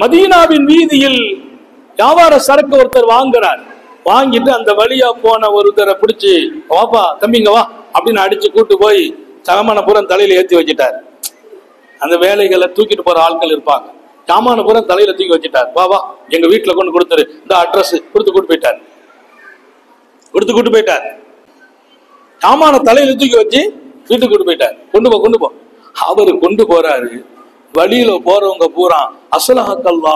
மதீனாவின் வீதியில் வியாபார சரக்கு ஒருத்தர் வாங்குறார். வாங்கிட்டு அந்த வழியா போன ஒருத்தரை பிடிச்சி, வாப்பா தம்பிங்க வா அப்படின்னு அடிச்சு கூட்டு போய் சாமான பூரம் தலையில ஏற்றி வச்சுட்டார். அந்த வேலைகளை தூக்கிட்டு போற ஆட்கள் இருப்பாங்க. சாமான பூரம் தலையில தூக்கி வச்சுட்டார். வா வா எங்க வீட்டுல கொண்டு கொடுத்துரு, இந்த அட்ரஸ் கொடுத்து கூட்டு போயிட்டார். சாமான தலையில தூக்கி வச்சு வீட்டுக்கு கூட்டு போயிட்டார். கொண்டு போ. அவரு கொண்டு போறாரு. வழியில போறவங்க பூரா அஸ்ஸலாஹக்கல்லா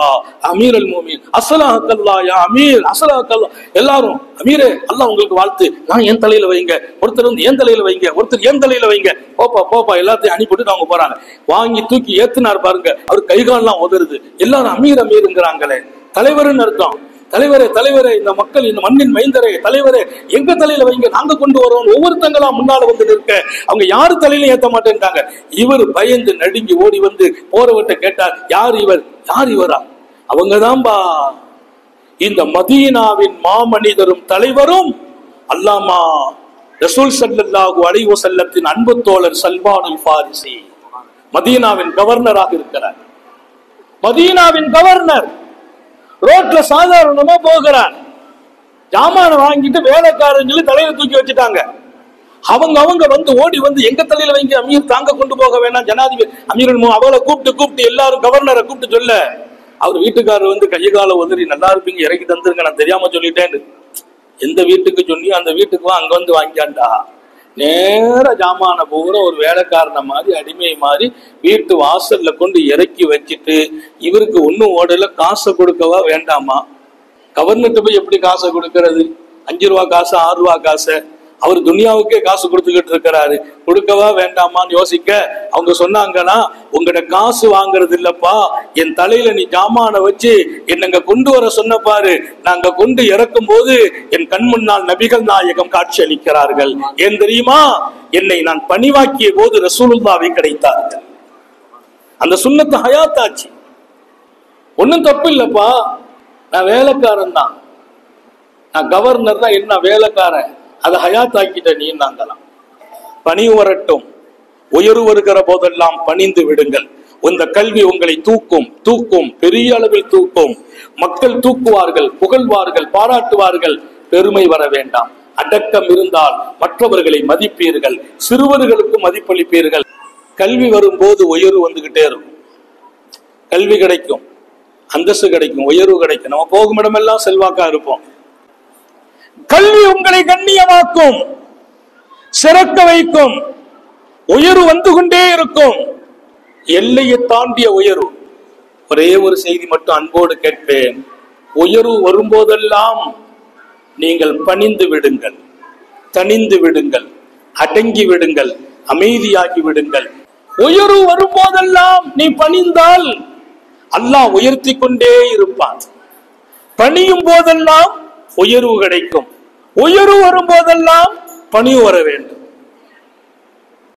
அமீரல் மூமின், அஸ்ஸலாஹக்கல்லா யா அமீர், அஸ்ஸலாஹக்கல்லா. எல்லாரும் அமீரே அல்லாஹ் உங்களுக்கு வாழ்த்து, நான் என் தலையில வைங்க, ஒருத்தர் வந்து என் தலையில வைங்க, ஒருத்தர் என் தலையில வைங்க, போப்பா எல்லாத்தையும் அனுப்பிட்டு அவங்க போறாங்க. வாங்கி தூக்கி ஏத்துனார் பாருங்க, அவர் கைகாலெல்லாம் உதறுது. எல்லாரும் அமீருங்கிறாங்களே, தலைவர்னு அர்த்தம். தலைவரே, இந்த மக்கள், இந்த மண்ணின் மைந்தரே, தலைவரே எங்க தலையில வைங்க, நாங்க கொண்டு வரோம். ஒவ்வொருத்தங்களா முன்னால வந்து இருக்க, அவங்க யாரு தலையில ஏத்த மாட்டேன்ட்டாங்க. இவர் பயந்து நடுங்கி ஓடி வந்து போறவர்கிட்ட கேட்டார், யார் இவரா? அவங்கதான்பா இந்த மதீனாவின் மாமனிதரும் தலைவரும் அல்லாமா ரசூல் ஸல்லல்லாஹு அலைஹி வஸல்லத்தின் அன்பு தோழர் சல்மானுல் ஃபாரிசி, மதீனாவின் கவர்னராக இருக்கிறார். மதீனாவின் கவர்னர் ரோட்ல சாதாரணமா போகிறார். ஜாமான வாங்கிட்டு வேலைக்காரங்களும் தலையில தூக்கி வச்சுட்டாங்க. அவங்க வந்து ஓடி வந்து எங்க தலையில வைங்க அமீர், தாங்க கொண்டு போக வேணாம், ஜனாதிபதி அமீர் அவளை கூப்பிட்டு எல்லாரும் கவர்னரை கூப்பிட்டு சொல்ல, அவர் வீட்டுக்காரர் வந்து கையகால உதறி, நல்லா இருப்பீங்க இறக்கி தந்துருங்க, நான் தெரியாம சொல்லிட்டேன்னு. எந்த வீட்டுக்கு சொன்னியோ அந்த வீட்டுக்கு அங்க வந்து வாங்கியாண்டா. நேர ஜாமான பூரா ஒரு வேலைக்காரனை மாதிரி அடிமை மாதிரி வீட்டு வாசல்ல கொண்டு இறக்கி வச்சுட்டு, இவருக்கு ஒன்னும் ஓடல, காசை கொடுக்கவா வேண்டாமா? கவர்னர்கிட்ட போய் எப்படி காசை கொடுக்கறது? 5 ரூபா காசு, 6 ரூபா காசு, அவர் துனியாவுக்கே காசு கொடுத்துக்கிட்டு இருக்கிறாரு, கொடுக்கவா வேண்டாமான்னு யோசிக்க, அவங்க சொன்னாங்கன்னா, உங்கள்கிட்ட காசு வாங்குறது இல்லப்பா, என் தலையில நீ ஜாமான வச்சு என்னங்க கொண்டு வர சொன்ன பாரு, நாங்க கொண்டு இறக்கும் போது என் கண் முன்னால் நபிகள் நாயகம் காட்சி அளிக்கிறார்கள். ஏன் தெரியுமா? என்னை நான் பணிவாக்கிய போது ரசூலுல்லாஹி கிடைத்தார்கள். அந்த சுன்னத்து ஹயாத்தாச்சு. ஒன்னும் தப்பு இல்லப்பா, நான் வேலைக்காரன் தான், நான் கவர்னர் தான், என்ன வேலைக்காரன், அதை ஹயாத்தாக்கிட்ட நீ நாங்கலாம். பணி வரட்டும், உயர்வு வருகிற போதெல்லாம் பணிந்து விடுங்கள். இந்த கல்வி உங்களை தூக்கும், பெரிய அளவில் தூக்கும். மக்கள் தூக்குவார்கள், புகழ்வார்கள், பாராட்டுவார்கள். பெருமை வர வேண்டாம். அடக்கம் இருந்தால் மற்றவர்களை மதிப்பீர்கள், சிறுவர்களுக்கு மதிப்பளிப்பீர்கள். கல்வி வரும்போது உயர்வு வந்துகிட்டே இருக்கும். கல்வி கிடைக்கும், அந்தஸ்து கிடைக்கும், உயர்வு கிடைக்கும். நம்ம போகும் இடமெல்லாம் செல்வாக்கா இருப்போம். கல்வி உங்களை கண்ணியமாக்கும், சிறக்க வைக்கும், உயர்வு வந்து கொண்டே இருக்கும். எல்லையை தாண்டிய உயர்வு. ஒரே ஒரு செய்தி மட்டும் அன்போடு கேட்பேன். உயர்வு வரும்போதெல்லாம் நீங்கள் பணிந்து விடுங்கள், தனிந்து விடுங்கள், அடங்கி விடுங்கள், அமைதியாகி விடுங்கள். உயர்வு வரும்போதெல்லாம் நீ பணிந்தால் அல்லாஹ் உயர்த்தி கொண்டே இருப்பான். பணியும் போதெல்லாம் உயர்வு கிடைக்கும். உயர்வு வரும்போதெல்லாம் பணிவு வர வேண்டும்.